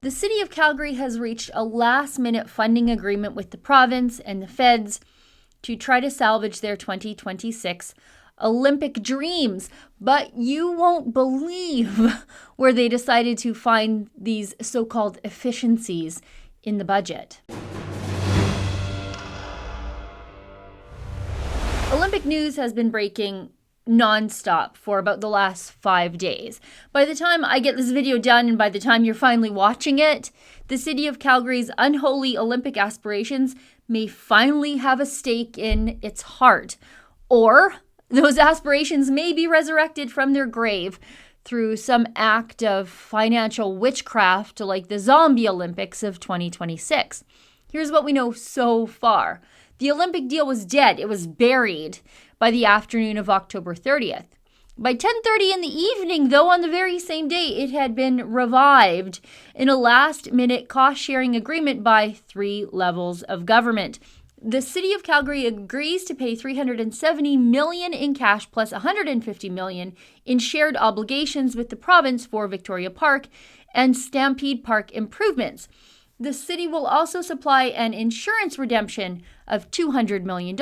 The city of Calgary has reached a last-minute funding agreement with the province and the feds to try to salvage their 2026 Olympic dreams. But you won't believe where they decided to find these so-called efficiencies in the budget. Olympic news has been breaking nonstop for about the last 5 days. By the time I get this video done and by the time you're finally watching it, the city of Calgary's unholy Olympic aspirations may finally have a stake in its heart. Or those aspirations may be resurrected from their grave through some act of financial witchcraft like the zombie Olympics of 2026. Here's what we know so far. The Olympic deal was dead. It was buried by the afternoon of October 30th. By 10:30 in the evening, though, on the very same day, it had been revived in a last-minute cost-sharing agreement by 3 levels of government. The city of Calgary agrees to pay $370 million in cash plus $150 million in shared obligations with the province for Victoria Park and Stampede Park improvements. The city will also supply an insurance redemption of $200 million,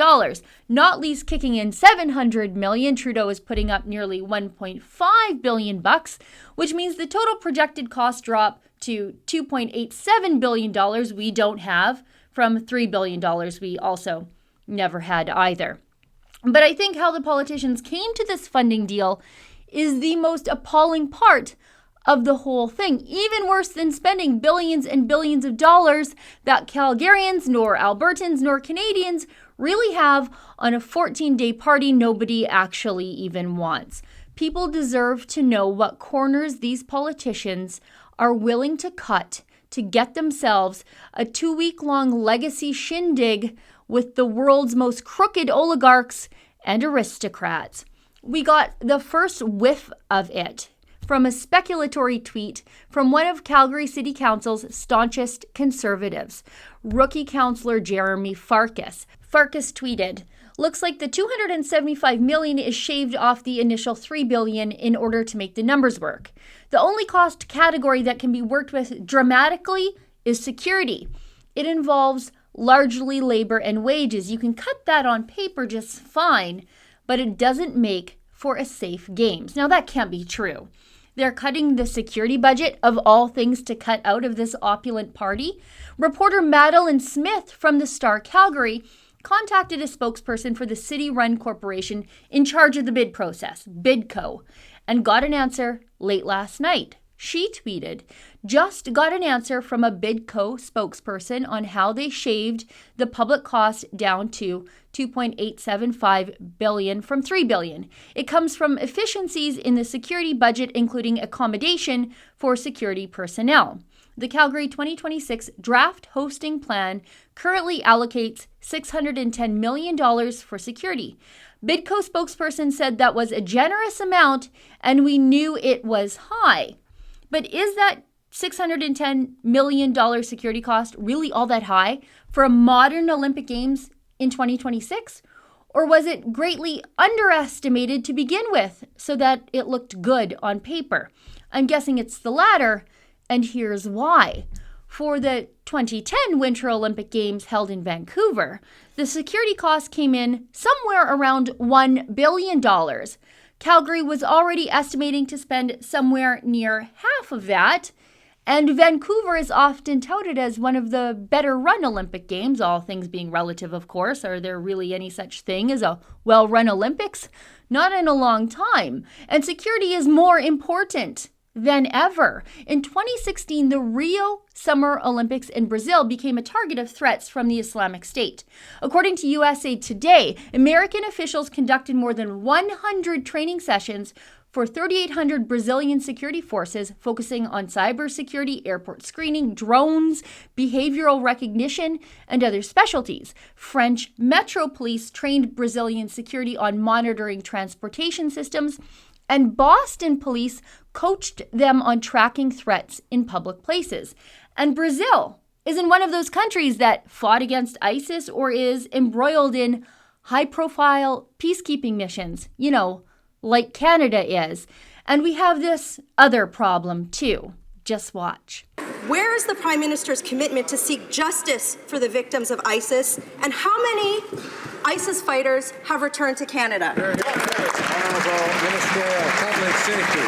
not least kicking in $700 million. Trudeau is putting up nearly $1.5 billion, which means the total projected cost drop to $2.87 billion we don't have from $3 billion we also never had either. But I think how the politicians came to this funding deal is the most appalling part of the whole thing, even worse than spending billions and billions of dollars that Calgarians, nor Albertans, nor Canadians really have on a 14-day party nobody actually even wants. People deserve to know what corners these politicians are willing to cut to get themselves a 2-week-long legacy shindig with the world's most crooked oligarchs and aristocrats. We got the first whiff of it from a speculatory tweet from one of Calgary City Council's staunchest conservatives, rookie councillor Jeremy Farkas. Farkas tweeted, "Looks like the $275 million is shaved off the initial $3 billion in order to make the numbers work. The only cost category that can be worked with dramatically is security. It involves largely labor and wages. You can cut that on paper just fine, but it doesn't make for a safe games." Now that can't be true. They're cutting the security budget, of all things to cut out of this opulent party. Reporter Madeline Smith from the Star Calgary contacted a spokesperson for the city-run corporation in charge of the bid process, Bidco, and got an answer late last night. She tweeted, "Just got an answer from a Bidco spokesperson on how they shaved the public cost down to $2.875 billion from $3 billion. It comes from efficiencies in the security budget, including accommodation for security personnel. The Calgary 2026 draft hosting plan currently allocates $610 million for security. Bidco spokesperson said that was a generous amount and we knew it was high. But is that $610 million security cost really all that high for a modern Olympic Games in 2026? Or was it greatly underestimated to begin with so that it looked good on paper? I'm guessing it's the latter, and here's why. For the 2010 Winter Olympic Games held in Vancouver, the security cost came in somewhere around $1 billion. Calgary was already estimating to spend somewhere near half of that, and Vancouver is often touted as one of the better-run Olympic Games, all things being relative, of course. Are there really any such thing as a well-run Olympics? Not in a long time. And security is more important than ever. In 2016, the Rio Summer Olympics in Brazil became a target of threats from the Islamic State. According to USA Today, American officials conducted more than 100 training sessions for 3,800 Brazilian security forces, focusing on cybersecurity, airport screening, drones, behavioral recognition, and other specialties. French Metro Police trained Brazilian security on monitoring transportation systems, and Boston police coached them on tracking threats in public places. And Brazil isn't one of those countries that fought against ISIS or is embroiled in high-profile peacekeeping missions, like Canada is. And we have this other problem, too. Just watch. Where is the Prime Minister's commitment to seek justice for the victims of ISIS? And how many ISIS fighters have returned to Canada? Honourable Minister of Public Safety.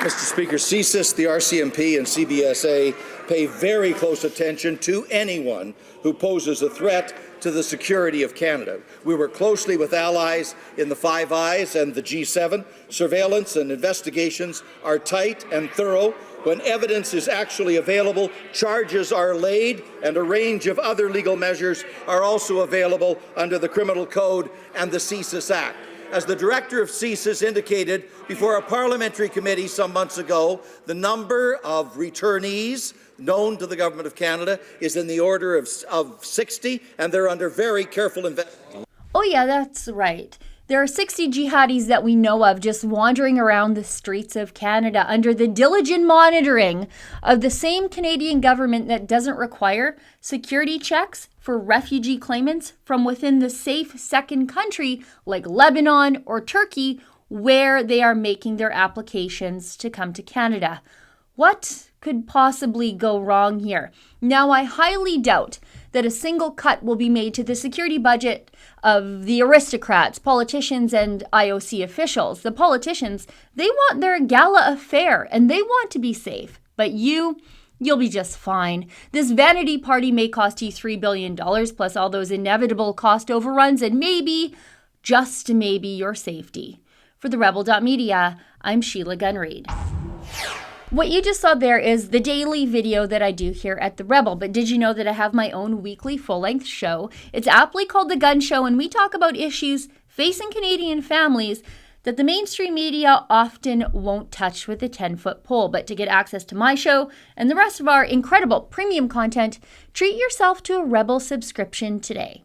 Mr. Speaker, CSIS, the RCMP and CBSA pay very close attention to anyone who poses a threat to the security of Canada. We work closely with allies in the Five Eyes and the G7. Surveillance and investigations are tight and thorough. When evidence is actually available, charges are laid, and a range of other legal measures are also available under the Criminal Code and the CSIS Act. As the director of CSIS indicated before a parliamentary committee some months ago, the number of returnees known to the Government of Canada is in the order of 60, and they're under very careful investigation. Oh yeah, that's right. There are 60 jihadis that we know of just wandering around the streets of Canada under the diligent monitoring of the same Canadian government that doesn't require security checks for refugee claimants from within the safe second country like Lebanon or Turkey, where they are making their applications to come to Canada. What could possibly go wrong here? Now, I highly doubt that a single cut will be made to the security budget of the aristocrats, politicians, and IOC officials. The politicians, they want their gala affair and they want to be safe. But you'll be just fine. This vanity party may cost you $3 billion plus all those inevitable cost overruns and maybe, just maybe, your safety. For the Rebel.media, I'm Sheila Gunn Reid. What you just saw there is the daily video that I do here at The Rebel, but did you know that I have my own weekly full-length show? It's aptly called The Gun Show, and we talk about issues facing Canadian families that the mainstream media often won't touch with a 10-foot pole. But to get access to my show and the rest of our incredible premium content, treat yourself to a Rebel subscription today.